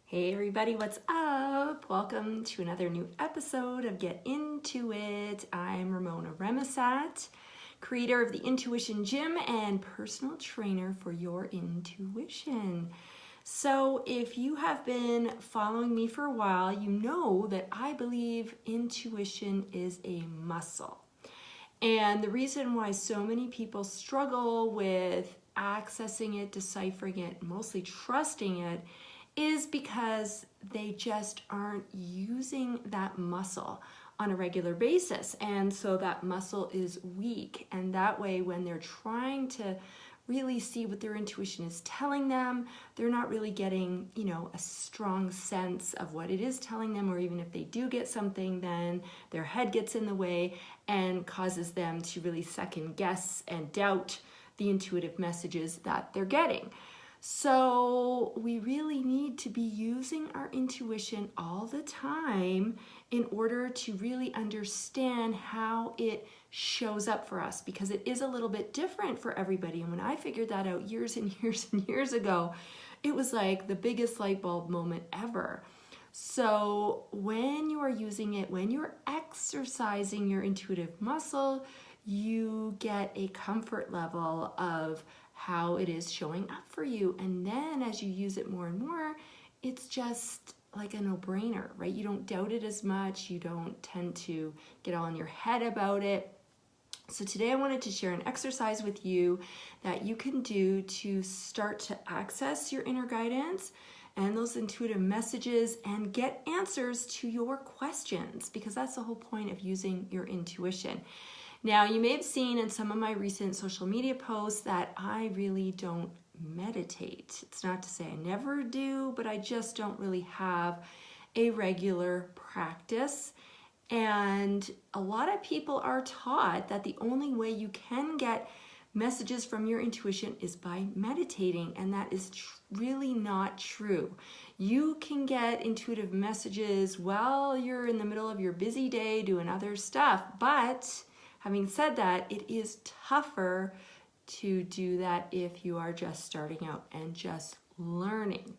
Hey everybody, what's up? Welcome to another new episode of Get Into It. I'm Ramona Remisat, creator of the Intuition Gym and personal trainer for your intuition. So if you have been following me for a while, you know that I believe intuition is a muscle. And the reason why so many people struggle with accessing it, deciphering it, mostly trusting it, is because they just aren't using that muscle on a regular basis. And so that muscle is weak. And that way, when they're trying to really see what their intuition is telling them, they're not really getting, a strong sense of what it is telling them, or even if they do get something, then their head gets in the way and causes them to really second guess and doubt the intuitive messages that they're getting. So we really need to be using our intuition all the time in order to really understand how it shows up for us, because it is a little bit different for everybody. And when I figured that out years and years and years ago, it was like the biggest light bulb moment ever. So when you are using it, when you're exercising your intuitive muscle, you get a comfort level of how it is showing up for you. And then as you use it more and more, it's just like a no-brainer, right? You don't doubt it as much. You don't tend to get all in your head about it. So today I wanted to share an exercise with you that you can do to start to access your inner guidance and those intuitive messages and get answers to your questions, because that's the whole point of using your intuition. Now, you may have seen in some of my recent social media posts that I really don't meditate. It's not to say I never do, but I just don't really have a regular practice. And a lot of people are taught that the only way you can get messages from your intuition is by meditating, and that is really not true. You can get intuitive messages while you're in the middle of your busy day doing other stuff, but having said that, it is tougher to do that if you are just starting out and just learning.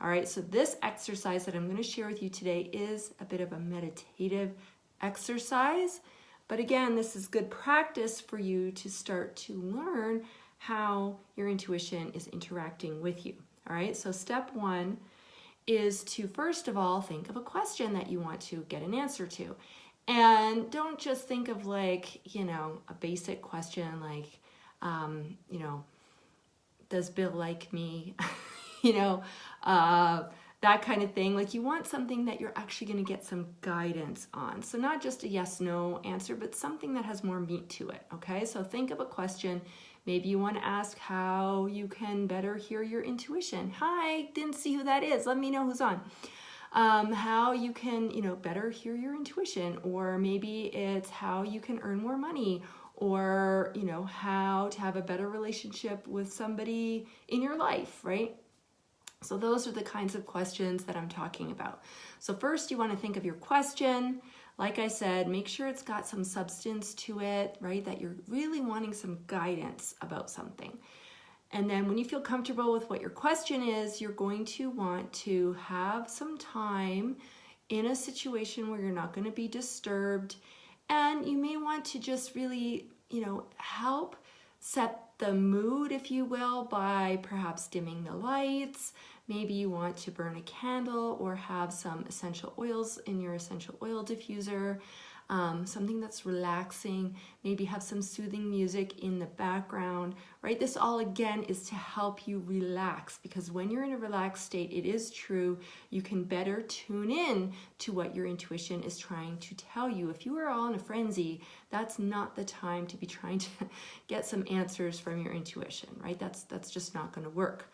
All right, so this exercise that I'm going to share with you today is a bit of a meditative exercise. But again, this is good practice for you to start to learn how your intuition is interacting with you. All right, so step one is to first of all think of a question that you want to get an answer to. And don't just think of like, a basic question like, does Bill like me? That kind of thing. Like, you want something that you're actually going to get some guidance on. So not just a yes, no answer, but something that has more meat to it. Okay, so think of a question. Maybe you want to ask how you can better hear your intuition. Hi, didn't see who that is. Let me know who's on. How you can, better hear your intuition, or maybe it's how you can earn more money, or, how to have a better relationship with somebody in your life, right? So those are the kinds of questions that I'm talking about. So first you want to think of your question. Like I said, make sure it's got some substance to it, right? That you're really wanting some guidance about something. And then when you feel comfortable with what your question is, you're going to want to have some time in a situation where you're not going to be disturbed. And you may want to just really, help set the mood, if you will, by perhaps dimming the lights. Maybe you want to burn a candle or have some essential oils in your essential oil diffuser. Something that's relaxing, maybe have some soothing music in the background, right? This all, again, is to help you relax, because when you're in a relaxed state, it is true, you can better tune in to what your intuition is trying to tell you. If you are all in a frenzy, that's not the time to be trying to get some answers from your intuition, right? That's just not going to work.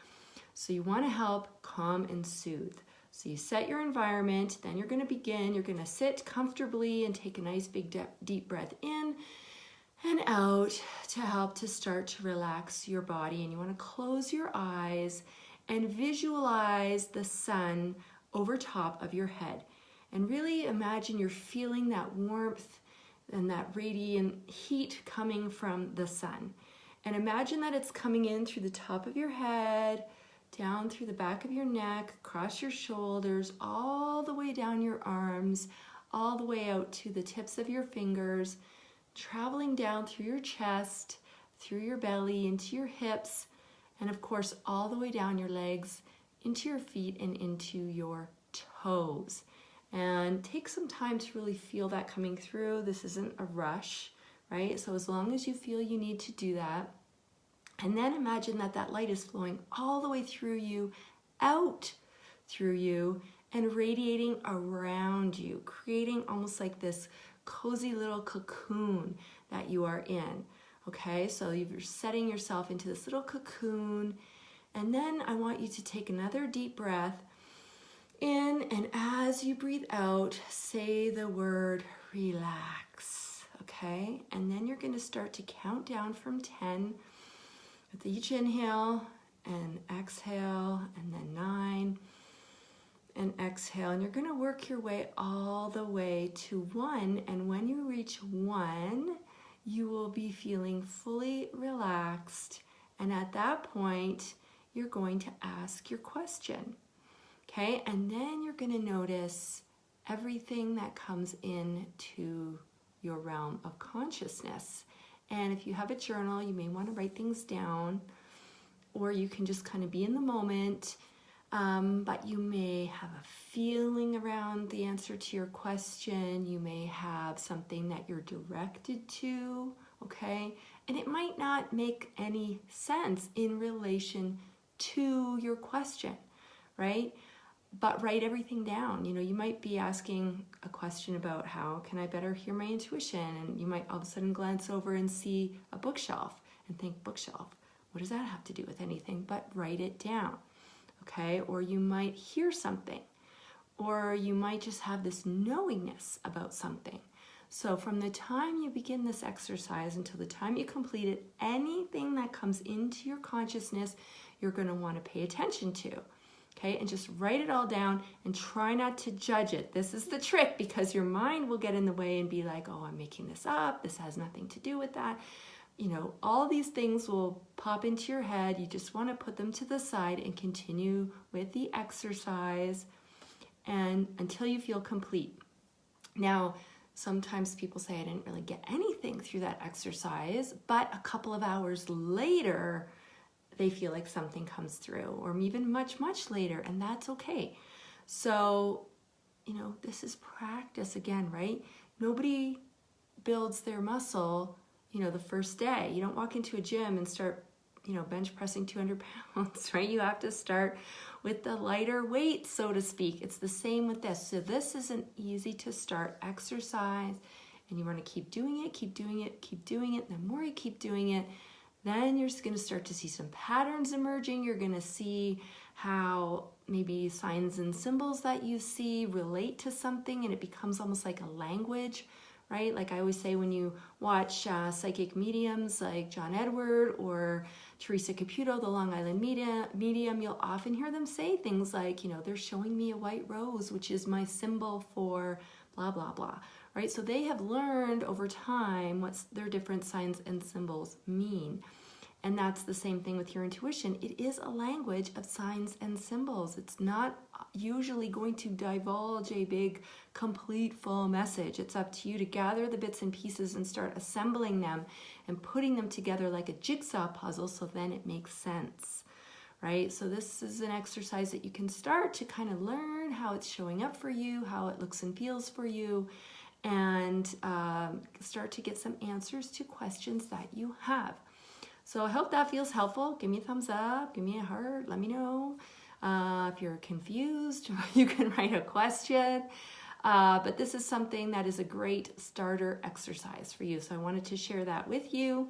So you want to help calm and soothe. So you set your environment, then you're going to begin. You're going to sit comfortably and take a nice big deep breath in and out to help to start to relax your body. And you want to close your eyes and visualize the sun over top of your head. And really imagine you're feeling that warmth and that radiant heat coming from the sun. And imagine that it's coming in through the top of your head, down through the back of your neck, across your shoulders, all the way down your arms, all the way out to the tips of your fingers, traveling down through your chest, through your belly, into your hips, and of course all the way down your legs, into your feet and into your toes. And take some time to really feel that coming through. This isn't a rush, right? So as long as you feel you need to do that, and then imagine that that light is flowing all the way through you, out through you, and radiating around you, creating almost like this cozy little cocoon that you are in. Okay, so you're setting yourself into this little cocoon, and then I want you to take another deep breath in, and as you breathe out, say the word relax. Okay, and then you're going to start to count down from 10 with each inhale and exhale, and then 9 and exhale, and you're going to work your way all the way to 1, and when you reach 1, you will be feeling fully relaxed, and at that point you're going to ask your question. Okay, and then you're going to notice everything that comes into your realm of consciousness. And if you have a journal, you may want to write things down, or you can just kind of be in the moment. But you may have a feeling around the answer to your question. You may have something that you're directed to, okay? And it might not make any sense in relation to your question, right? But write everything down. You know, you might be asking a question about how can I better hear my intuition? And you might all of a sudden glance over and see a bookshelf and think, bookshelf, what does that have to do with anything? But write it down. Okay, or you might hear something, or you might just have this knowingness about something. So from the time you begin this exercise until the time you complete it, anything that comes into your consciousness, you're going to want to pay attention to. Okay, and just write it all down and try not to judge it. This is the trick, because your mind will get in the way and be like, oh, I'm making this up. This has nothing to do with that. You know, all these things will pop into your head. You just want to put them to the side and continue with the exercise and until you feel complete. Now, sometimes people say I didn't really get anything through that exercise, but a couple of hours later, they feel like something comes through, or even much, much later, and that's okay. So, you know, this is practice again, right? Nobody builds their muscle the first day. You don't walk into a gym and start, bench pressing 200 pounds, right? You have to start with the lighter weight, so to speak. It's the same with this. So this is an easy to start exercise, and you want to keep doing it, keep doing it, keep doing it. The more you keep doing it, then you're going to start to see some patterns emerging. You're going to see how maybe signs and symbols that you see relate to something, and it becomes almost like a language, right? Like I always say, when you watch psychic mediums like John Edward or Teresa Caputo, the Long Island medium, you'll often hear them say things like, they're showing me a white rose, which is my symbol for blah, blah, blah, right? So they have learned over time what their different signs and symbols mean. And that's the same thing with your intuition. It is a language of signs and symbols. It's not usually going to divulge a big, complete, full message. It's up to you to gather the bits and pieces and start assembling them and putting them together like a jigsaw puzzle, so then it makes sense, right? So this is an exercise that you can start to kind of learn how it's showing up for you, how it looks and feels for you, and start to get some answers to questions that you have. So I hope that feels helpful. Give me a thumbs up, give me a heart, let me know. If you're confused, you can write a question. But this is something that is a great starter exercise for you. So I wanted to share that with you.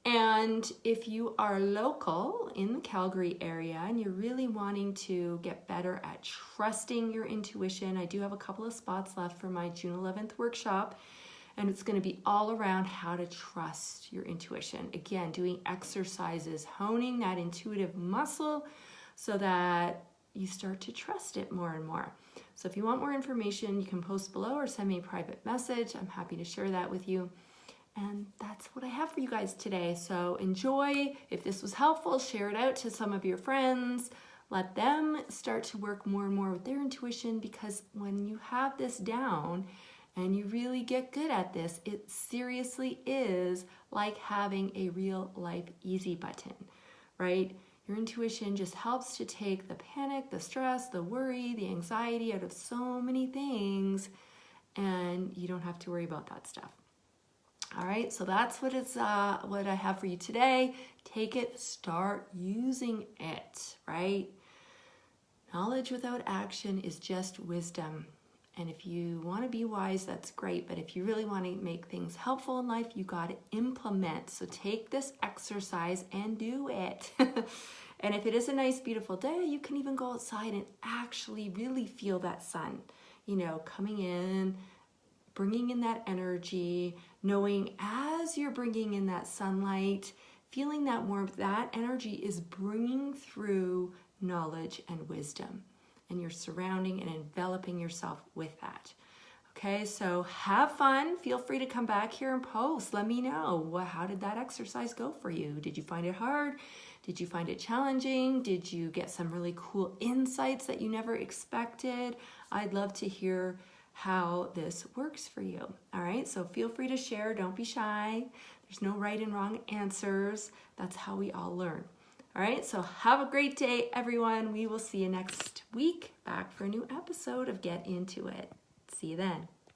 And if you are local in the Calgary area and you're really wanting to get better at trusting your intuition, I do have a couple of spots left for my June 11th workshop. And it's going to be all around how to trust your intuition. Again, doing exercises, honing that intuitive muscle so that you start to trust it more and more. So if you want more information, you can post below or send me a private message. I'm happy to share that with you. And that's what I have for you guys today. So enjoy. If this was helpful, share it out to some of your friends. Let them start to work more and more with their intuition, because when you have this down and you really get good at this, it seriously is like having a real life easy button, right? Your intuition just helps to take the panic, the stress, the worry, the anxiety out of so many things, and you don't have to worry about that stuff. All right, so that's what I have for you today. Take it, start using it, right? Knowledge without action is just wisdom. And if you want to be wise, that's great. But if you really want to make things helpful in life, you got to implement. So take this exercise and do it. And if it is a nice, beautiful day, you can even go outside and actually really feel that sun, coming in, bringing in that energy, knowing as you're bringing in that sunlight, feeling that warmth, that energy is bringing through knowledge and wisdom. And you're surrounding and enveloping yourself with that. Okay, so have fun. Feel free to come back here and post. Let me know, how did that exercise go for you? Did you find it hard? Did you find it challenging? Did you get some really cool insights that you never expected? I'd love to hear how this works for you. All right, so feel free to share. Don't be shy. There's no right and wrong answers. That's how we all learn. All right, so have a great day, everyone. We will see you next week back for a new episode of Get Into It. See you then.